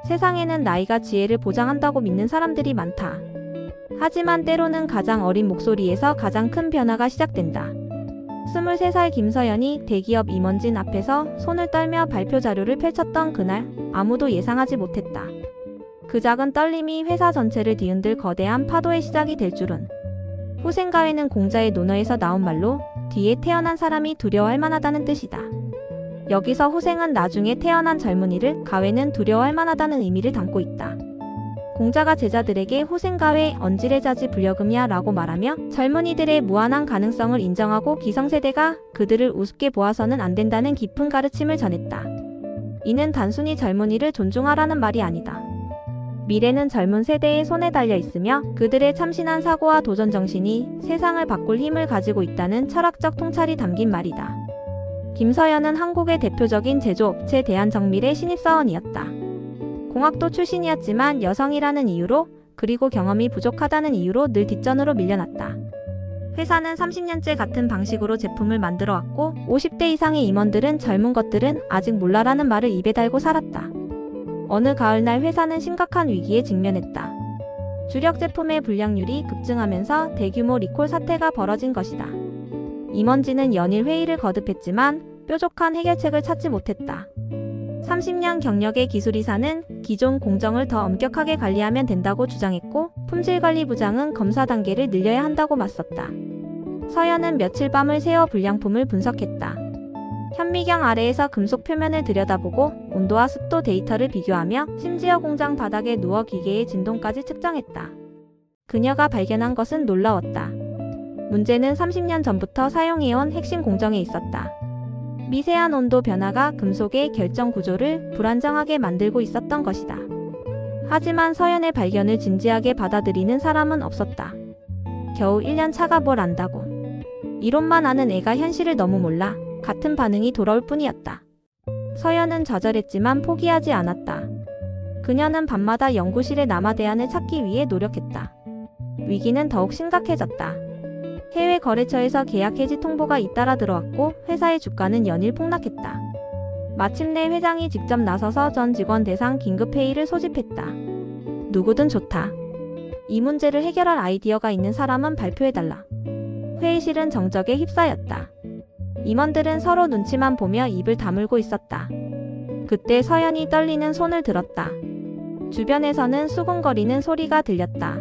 세상에는 나이가 지혜를 보장한다고 믿는 사람들이 많다. 하지만 때로는 가장 어린 목소리에서 가장 큰 변화가 시작된다. 23살 김서연이 대기업 임원진 앞에서 손을 떨며 발표 자료를 펼쳤던 그날, 아무도 예상하지 못했다. 그 작은 떨림이 회사 전체를 뒤흔들 거대한 파도의 시작이 될 줄은. 후생가회는 공자의 논어에서 나온 말로 뒤에 태어난 사람이 두려워할 만하다는 뜻이다. 여기서 후생은 나중에 태어난 젊은이를, 가회는 두려워할 만하다는 의미를 담고 있다. 공자가 제자들에게 후생가회 언지레자지 불여금이야 라고 말하며 젊은이들의 무한한 가능성을 인정하고 기성세대가 그들을 우습게 보아서는 안 된다는 깊은 가르침을 전했다. 이는 단순히 젊은이를 존중하라는 말이 아니다. 미래는 젊은 세대의 손에 달려 있으며 그들의 참신한 사고와 도전 정신이 세상을 바꿀 힘을 가지고 있다는 철학적 통찰이 담긴 말이다. 김서연은 한국의 대표적인 제조업체 대한정밀의 신입사원이었다. 공학도 출신이었지만 여성이라는 이유로, 그리고 경험이 부족하다는 이유로 늘 뒷전으로 밀려났다. 회사는 30년째 같은 방식으로 제품을 만들어 왔고 50대 이상의 임원들은 젊은 것들은 아직 몰라라는 말을 입에 달고 살았다. 어느 가을날 회사는 심각한 위기에 직면했다. 주력 제품의 불량률이 급증하면서 대규모 리콜 사태가 벌어진 것이다. 임원진은 연일 회의를 거듭했지만 뾰족한 해결책을 찾지 못했다. 30년 경력의 기술이사는 기존 공정을 더 엄격하게 관리하면 된다고 주장했고 품질관리부장은 검사 단계를 늘려야 한다고 맞섰다. 서연은 며칠 밤을 새워 불량품을 분석했다. 현미경 아래에서 금속 표면을 들여다보고 온도와 습도 데이터를 비교하며 심지어 공장 바닥에 누워 기계의 진동까지 측정했다. 그녀가 발견한 것은 놀라웠다. 문제는 30년 전부터 사용해온 핵심 공정에 있었다. 미세한 온도 변화가 금속의 결정 구조를 불안정하게 만들고 있었던 것이다. 하지만 서연의 발견을 진지하게 받아들이는 사람은 없었다. 겨우 1년 차가 뭘 안다고. 이론만 아는 애가 현실을 너무 몰라. 같은 반응이 돌아올 뿐이었다. 서연은 좌절했지만 포기하지 않았다. 그녀는 밤마다 연구실에 남아 대안을 찾기 위해 노력했다. 위기는 더욱 심각해졌다. 해외 거래처에서 계약 해지 통보가 잇따라 들어왔고 회사의 주가는 연일 폭락했다. 마침내 회장이 직접 나서서 전 직원 대상 긴급회의를 소집했다. 누구든 좋다. 이 문제를 해결할 아이디어가 있는 사람은 발표해달라. 회의실은 정적에 휩싸였다. 임원들은 서로 눈치만 보며 입을 다물고 있었다. 그때 서연이 떨리는 손을 들었다. 주변에서는 수군거리는 소리가 들렸다.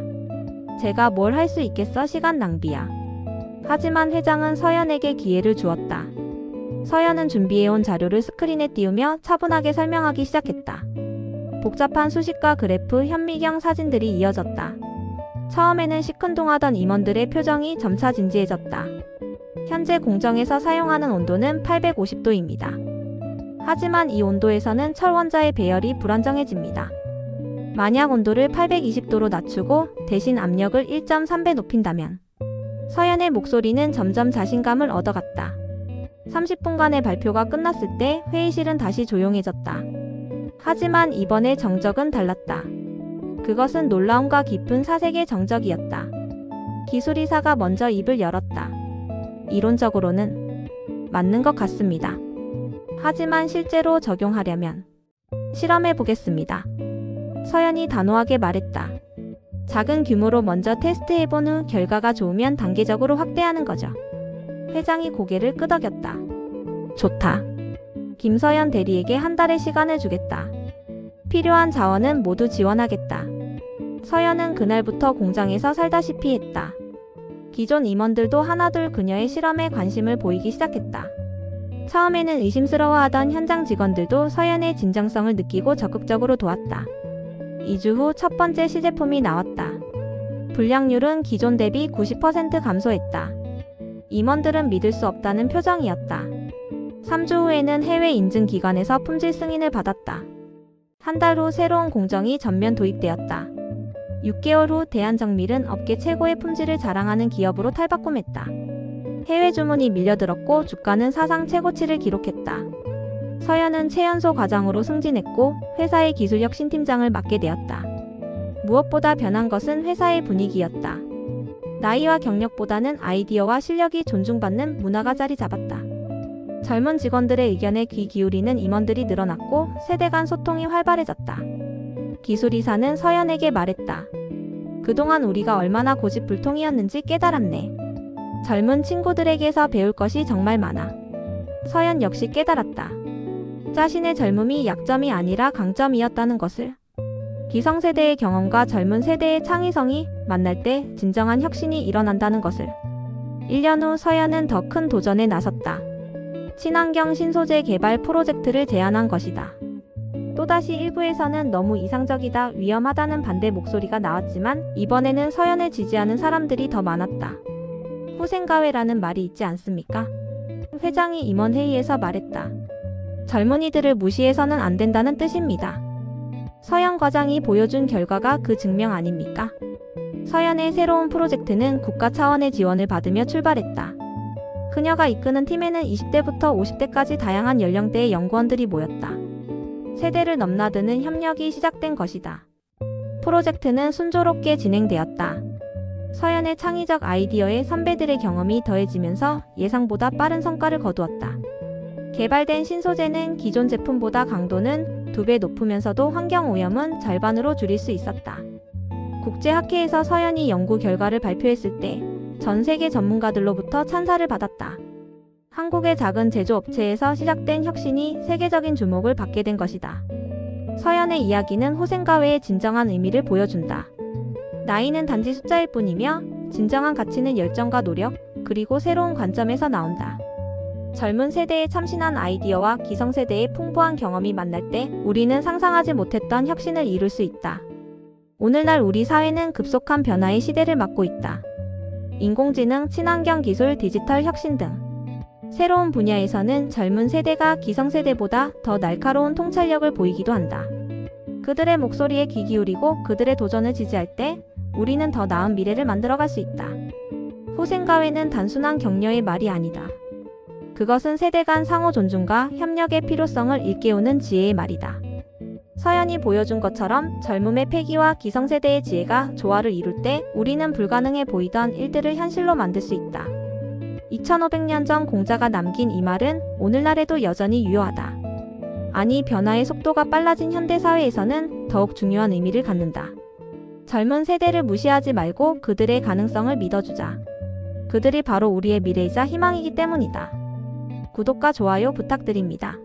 제가 뭘 할 수 있겠어, 시간 낭비야. 하지만 회장은 서연에게 기회를 주었다. 서연은 준비해온 자료를 스크린에 띄우며 차분하게 설명하기 시작했다. 복잡한 수식과 그래프, 현미경 사진들이 이어졌다. 처음에는 시큰둥하던 임원들의 표정이 점차 진지해졌다. 현재 공정에서 사용하는 온도는 850도입니다. 하지만 이 온도에서는 철원자의 배열이 불안정해집니다. 만약 온도를 820도로 낮추고 대신 압력을 1.3배 높인다면 서연의 목소리는 점점 자신감을 얻어갔다. 30분간의 발표가 끝났을 때 회의실은 다시 조용해졌다. 하지만 이번에 정적은 달랐다. 그것은 놀라움과 깊은 사색의 정적이었다. 기술이사가 먼저 입을 열었다. 이론적으로는 맞는 것 같습니다. 하지만 실제로 적용하려면 실험해 보겠습니다. 서연이 단호하게 말했다. 작은 규모로 먼저 테스트해본 후 결과가 좋으면 단계적으로 확대하는 거죠. 회장이 고개를 끄덕였다. 좋다. 김서연 대리에게 한 달의 시간을 주겠다. 필요한 자원은 모두 지원하겠다. 서연은 그날부터 공장에서 살다시피 했다. 기존 임원들도 하나둘 그녀의 실험에 관심을 보이기 시작했다. 처음에는 의심스러워하던 현장 직원들도 서연의 진정성을 느끼고 적극적으로 도왔다. 2주 후 첫 번째 시제품이 나왔다. 불량률은 기존 대비 90% 감소했다. 임원들은 믿을 수 없다는 표정이었다. 3주 후에는 해외 인증 기관에서 품질 승인을 받았다. 한 달 후 새로운 공정이 전면 도입되었다. 6개월 후 대한정밀은 업계 최고의 품질을 자랑하는 기업으로 탈바꿈했다. 해외 주문이 밀려들었고 주가는 사상 최고치를 기록했다. 서연은 최연소 과장으로 승진했고 회사의 기술력 신팀장을 맡게 되었다. 무엇보다 변한 것은 회사의 분위기였다. 나이와 경력보다는 아이디어와 실력이 존중받는 문화가 자리 잡았다. 젊은 직원들의 의견에 귀 기울이는 임원들이 늘어났고 세대 간 소통이 활발해졌다. 기술이사는 서연에게 말했다. 그동안 우리가 얼마나 고집불통이었는지 깨달았네. 젊은 친구들에게서 배울 것이 정말 많아. 서연 역시 깨달았다. 자신의 젊음이 약점이 아니라 강점이었다는 것을. 기성세대의 경험과 젊은 세대의 창의성이 만날 때 진정한 혁신이 일어난다는 것을. 1년 후 서연은 더 큰 도전에 나섰다. 친환경 신소재 개발 프로젝트를 제안한 것이다. 또다시 일부에서는 너무 이상적이다, 위험하다는 반대 목소리가 나왔지만 이번에는 서연을 지지하는 사람들이 더 많았다. 후생가회라는 말이 있지 않습니까? 회장이 임원회의에서 말했다. 젊은이들을 무시해서는 안 된다는 뜻입니다. 서연 과장이 보여준 결과가 그 증명 아닙니까? 서연의 새로운 프로젝트는 국가 차원의 지원을 받으며 출발했다. 그녀가 이끄는 팀에는 20대부터 50대까지 다양한 연령대의 연구원들이 모였다. 세대를 넘나드는 협력이 시작된 것이다. 프로젝트는 순조롭게 진행되었다. 서연의 창의적 아이디어에 선배들의 경험이 더해지면서 예상보다 빠른 성과를 거두었다. 개발된 신소재는 기존 제품보다 강도는 2배 높으면서도 환경오염은 절반으로 줄일 수 있었다. 국제학회에서 서연이 연구 결과를 발표했을 때 전 세계 전문가들로부터 찬사를 받았다. 한국의 작은 제조업체에서 시작된 혁신이 세계적인 주목을 받게 된 것이다. 서연의 이야기는 후생가회의 진정한 의미를 보여준다. 나이는 단지 숫자일 뿐이며 진정한 가치는 열정과 노력, 그리고 새로운 관점에서 나온다. 젊은 세대의 참신한 아이디어와 기성세대의 풍부한 경험이 만날 때 우리는 상상하지 못했던 혁신을 이룰 수 있다. 오늘날 우리 사회는 급속한 변화의 시대를 맞고 있다. 인공지능, 친환경 기술, 디지털 혁신 등 새로운 분야에서는 젊은 세대가 기성세대보다 더 날카로운 통찰력을 보이기도 한다. 그들의 목소리에 귀 기울이고 그들의 도전을 지지할 때 우리는 더 나은 미래를 만들어갈 수 있다. 후생가회는 단순한 격려의 말이 아니다. 그것은 세대 간 상호 존중과 협력의 필요성을 일깨우는 지혜의 말이다. 서연이 보여준 것처럼 젊음의 패기와 기성세대의 지혜가 조화를 이룰 때 우리는 불가능해 보이던 일들을 현실로 만들 수 있다. 2500년 전 공자가 남긴 이 말은 오늘날에도 여전히 유효하다. 아니, 변화의 속도가 빨라진 현대사회에서는 더욱 중요한 의미를 갖는다. 젊은 세대를 무시하지 말고 그들의 가능성을 믿어주자. 그들이 바로 우리의 미래이자 희망이기 때문이다. 구독과 좋아요 부탁드립니다.